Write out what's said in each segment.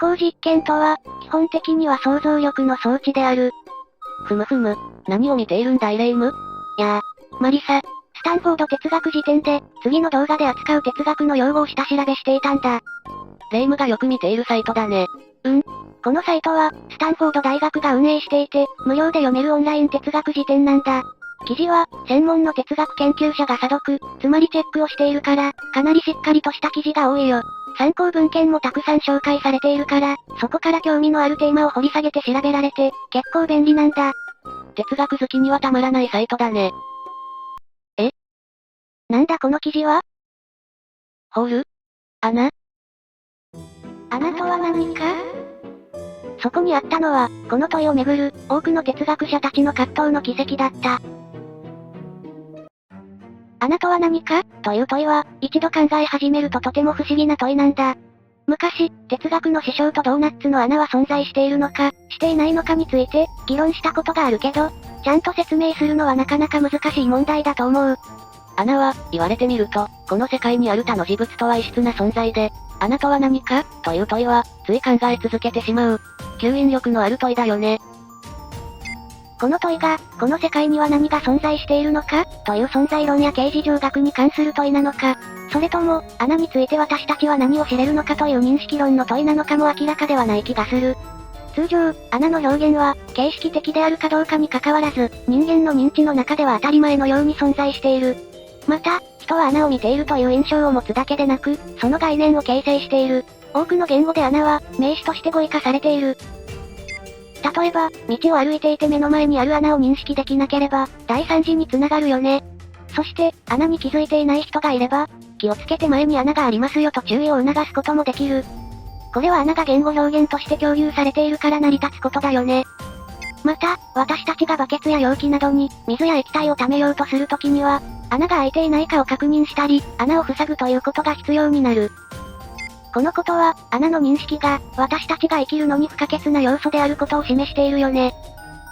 思考実験とは、基本的には想像力の装置である。ふむふむ。何を見ているんだいレイム？マリサ、スタンフォード哲学辞典で、次の動画で扱う哲学の用語を下調べしていたんだ。レイムがよく見ているサイトだね。このサイトは、スタンフォード大学が運営していて、無料で読めるオンライン哲学辞典なんだ。記事は、専門の哲学研究者が査読、つまりチェックをしているから、かなりしっかりとした記事が多いよ。参考文献もたくさん紹介されているから、そこから興味のあるテーマを掘り下げて調べられて、結構便利なんだ。哲学好きにはたまらないサイトだね。なんだこの記事は？ホール？穴？穴とは何か？そこにあったのは、この問いをめぐる、多くの哲学者たちの葛藤の軌跡だった。穴とは何かという問いは、一度考え始めるととても不思議な問いなんだ。昔、哲学の師匠とドーナツの穴は存在しているのか、していないのかについて、議論したことがあるけど、ちゃんと説明するのはなかなか難しい問題だと思う。穴は、言われてみると、この世界にある他の事物とは異質な存在で、穴とは何かという問いは、つい考え続けてしまう。吸引力のある問いだよね。この問いが、この世界には何が存在しているのかという存在論や形而上学に関する問いなのか、それとも、穴について私たちは何を知れるのかという認識論の問いなのかも明らかではない気がする。通常、穴の表現は、形式的であるかどうかに関わらず、人間の認知の中では当たり前のように存在している。また、人は穴を見ているという印象を持つだけでなく、その概念を形成している。多くの言語で穴は、名詞として語彙化されている。例えば、道を歩いていて目の前にある穴を認識できなければ、大惨事につながるよね。そして、穴に気づいていない人がいれば、気をつけて前に穴がありますよと注意を促すこともできる。これは穴が言語表現として共有されているから成り立つことだよね。また、私たちがバケツや容器などに、水や液体を溜めようとするときには、穴が開いていないかを確認したり、穴を塞ぐということが必要になる。このことは、穴の認識が、私たちが生きるのに不可欠な要素であることを示しているよね。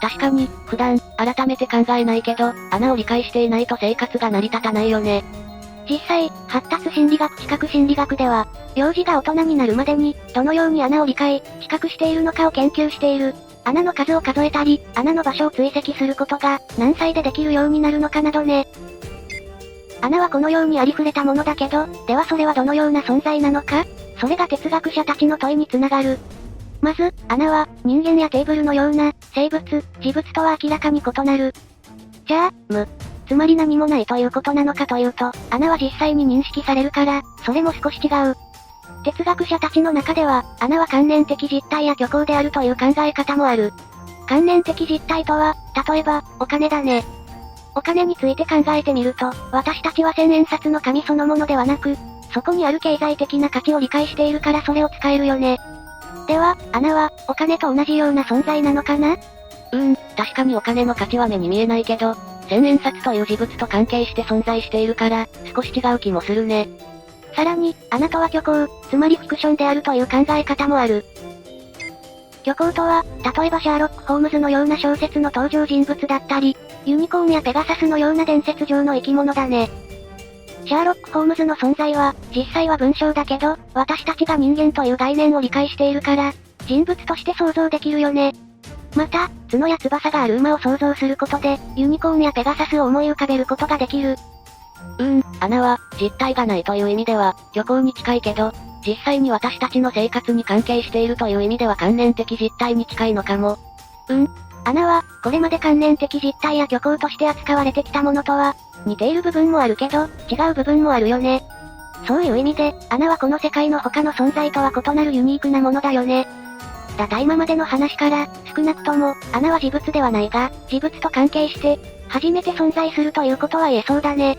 確かに、普段、改めて考えないけど、穴を理解していないと生活が成り立たないよね。実際、発達心理学知覚心理学では、幼児が大人になるまでに、どのように穴を理解、知覚しているのかを研究している。穴の数を数えたり、穴の場所を追跡することが、何歳でできるようになるのかなどね。穴はこのようにありふれたものだけど、ではそれはどのような存在なのか？それが哲学者たちの問いにつながる。まず、穴は、人間やテーブルのような、生物、事物とは明らかに異なる。じゃあ、つまり何もないということなのかというと、穴は実際に認識されるから、それも少し違う。哲学者たちの中では、穴は観念的実体や虚構であるという考え方もある。観念的実体とは、例えば、お金だね。お金について考えてみると、私たちは千円札の紙そのものではなく、そこにある経済的な価値を理解しているからそれを使えるよね。では、穴は、お金と同じような存在なのかな？確かにお金の価値は目に見えないけど、千円札という事物と関係して存在しているから、少し違う気もするね。さらに、穴とは虚構、つまりフィクションであるという考え方もある。虚構とは、例えばシャーロック・ホームズのような小説の登場人物だったり、ユニコーンやペガサスのような伝説上の生き物だね。シャーロック・ホームズの存在は、実際は文章だけど、私たちが人間という概念を理解しているから、人物として想像できるよね。また、角や翼がある馬を想像することで、ユニコーンやペガサスを思い浮かべることができる。穴は、実体がないという意味では、虚構に近いけど、実際に私たちの生活に関係しているという意味では観念的実体に近いのかも。穴は、これまで観念的実体や虚構として扱われてきたものとは、似ている部分もあるけど、違う部分もあるよね。そういう意味で、穴はこの世界の他の存在とは異なるユニークなものだよね。今までの話から、少なくとも、穴は事物ではないが、事物と関係して、初めて存在するということは言えそうだね。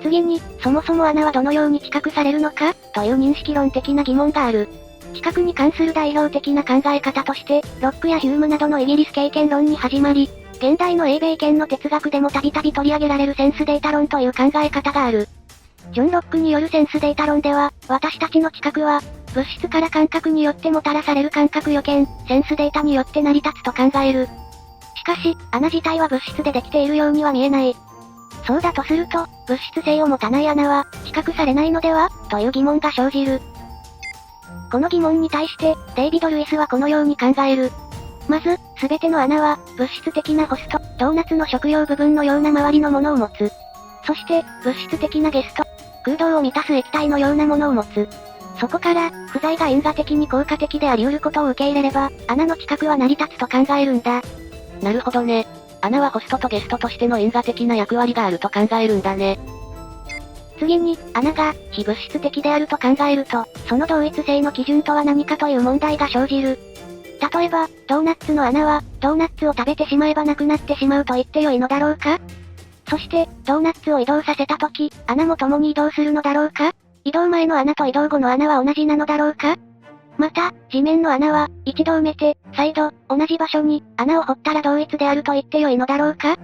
次に、そもそも穴はどのように知覚されるのか、という認識論的な疑問がある。知覚に関する代表的な考え方として、ロックやヒュームなどのイギリス経験論に始まり、現代の英米圏の哲学でもたびたび取り上げられるセンスデータ論という考え方がある。ジョン・ロックによるセンスデータ論では、私たちの知覚は、物質から感覚によってもたらされる感覚予見、センスデータによって成り立つと考える。しかし、穴自体は物質でできているようには見えない。そうだとすると、物質性を持たない穴は、知覚されないのではという疑問が生じる。この疑問に対して、デイビド・ルイスはこのように考える。まず、すべての穴は、物質的なホスト、ドーナツの食用部分のような周りのものを持つ。そして、物質的なゲスト、空洞を満たす液体のようなものを持つ。そこから、不在が因果的に効果的であり得ることを受け入れれば、穴の近くは成り立つと考えるんだ。なるほどね。穴はホストとゲストとしての因果的な役割があると考えるんだね。次に、穴が、非物質的であると考えると、その同一性の基準とは何かという問題が生じる。例えば、ドーナツの穴は、ドーナツを食べてしまえばなくなってしまうと言ってよいのだろうか？そして、ドーナツを移動させたとき、穴も共に移動するのだろうか？移動前の穴と移動後の穴は同じなのだろうか？また、地面の穴は、一度埋めて、再度、同じ場所に、穴を掘ったら同一であると言ってよいのだろうか？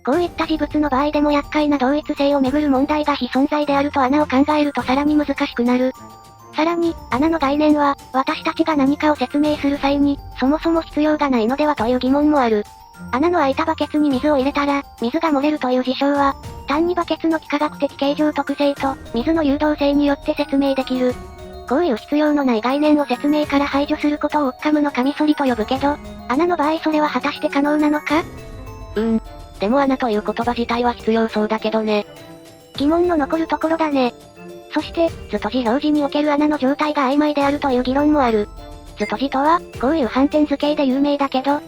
こういった事物の場合でも厄介な同一性をめぐる問題が非存在であると穴を考えるとさらに難しくなる。さらに、穴の概念は、私たちが何かを説明する際に、そもそも必要がないのではという疑問もある。穴の開いたバケツに水を入れたら、水が漏れるという事象は、単にバケツの幾何学的形状特性と、水の誘導性によって説明できる。こういう必要のない概念を説明から排除することをウッカムのカミソリと呼ぶけど、穴の場合それは果たして可能なのか？でも穴という言葉自体は必要そうだけどね。疑問の残るところだね。そして、図と字表示における穴の状態が曖昧であるという議論もある。図と字とは、こういう反転図形で有名だけど、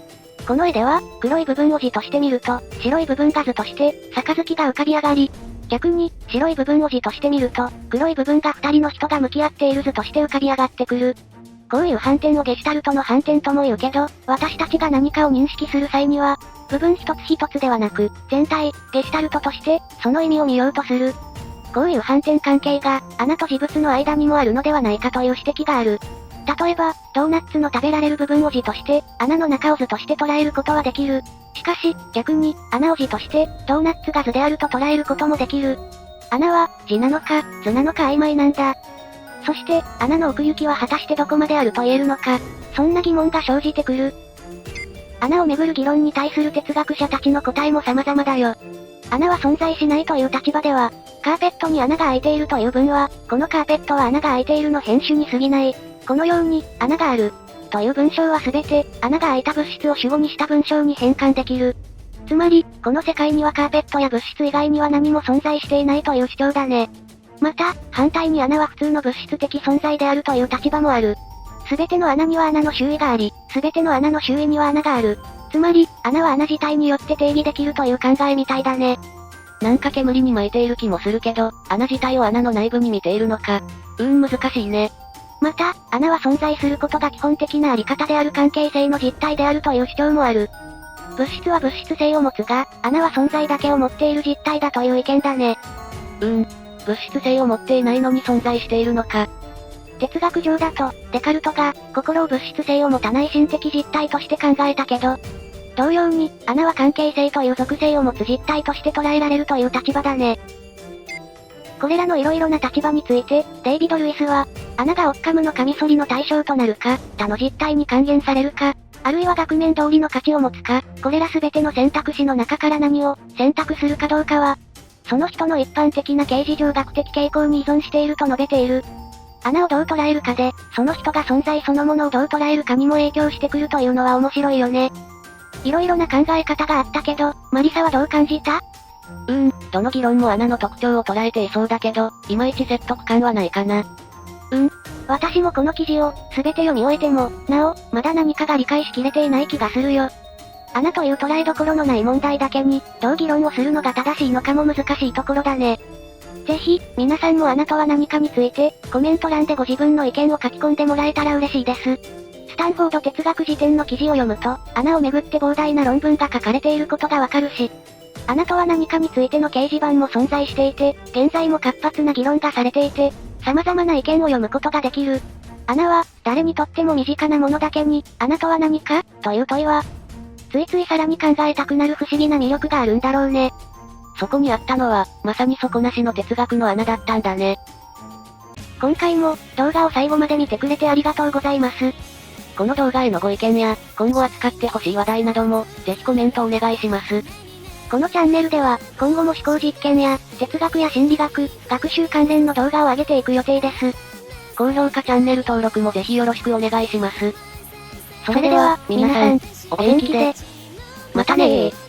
この絵では、黒い部分を字として見ると、白い部分が図として、杯が浮かび上がり、逆に、白い部分を字として見ると、黒い部分が二人の人が向き合っている図として浮かび上がってくる。こういう反転をゲシュタルトの反転とも言うけど、私たちが何かを認識する際には、部分一つ一つではなく、全体、ゲシュタルトとして、その意味を見ようとする。こういう反転関係が、穴と事物の間にもあるのではないかという指摘がある。例えば、ドーナツの食べられる部分を字として、穴の中を図として捉えることはできる。しかし、逆に、穴を字として、ドーナツが図であると捉えることもできる。穴は、字なのか、図なのか曖昧なんだ。そして、穴の奥行きは果たしてどこまであると言えるのか、そんな疑問が生じてくる。穴をめぐる議論に対する哲学者たちの答えも様々だよ。穴は存在しないという立場では、カーペットに穴が開いているという文は、このカーペットは穴が開いているの編集に過ぎない。このように、穴がある。という文章はすべて、穴が開いた物質を主語にした文章に変換できる。つまり、この世界にはカーペットや物質以外には何も存在していないという主張だね。また、反対に穴は普通の物質的存在であるという立場もある。すべての穴には穴の周囲があり、すべての穴の周囲には穴がある。つまり、穴は穴自体によって定義できるという考えみたいだね。なんか煙に巻いている気もするけど、穴自体を穴の内部に見ているのか。難しいね。また、穴は存在することが基本的なあり方である関係性の実態であるという主張もある。物質は物質性を持つが、穴は存在だけを持っている実態だという意見だね。物質性を持っていないのに存在しているのか。哲学上だと、デカルトが、心を物質性を持たない心的実体として考えたけど、同様に、穴は関係性という属性を持つ実体として捉えられるという立場だね。これらの色々な立場について、デイビド・ルイスは、穴がオッカムのカミソリの対象となるか、他の実体に還元されるか、あるいは額面通りの価値を持つか、これらすべての選択肢の中から何を選択するかどうかは、その人の一般的な形而上学的傾向に依存していると述べている。穴をどう捉えるかで、その人が存在そのものをどう捉えるかにも影響してくるというのは面白いよね。色々な考え方があったけど、マリサはどう感じた？どの議論も穴の特徴を捉えていそうだけど、いまいち説得感はないかな。私もこの記事を、すべて読み終えても、なお、まだ何かが理解しきれていない気がするよ。穴という捉えどころのない問題だけに、どう議論をするのが正しいのかも難しいところだね。ぜひ、皆さんも穴とは何かについて、コメント欄でご自分の意見を書き込んでもらえたら嬉しいです。スタンフォード哲学辞典の記事を読むと、穴をめぐって膨大な論文が書かれていることがわかるし、穴とは何かについての掲示板も存在していて、現在も活発な議論がされていて、様々な意見を読むことができる。穴は、誰にとっても身近なものだけに、穴とは何かという問いは、ついついさらに考えたくなる不思議な魅力があるんだろうね。そこにあったのは、まさに底なしの哲学の穴だったんだね。今回も、動画を最後まで見てくれてありがとうございます。この動画へのご意見や、今後扱ってほしい話題なども、ぜひコメントお願いします。このチャンネルでは、今後も思考実験や、哲学や心理学、学習関連の動画を上げていく予定です。高評価チャンネル登録もぜひよろしくお願いします。それでは、皆さん、お元気で。またねー。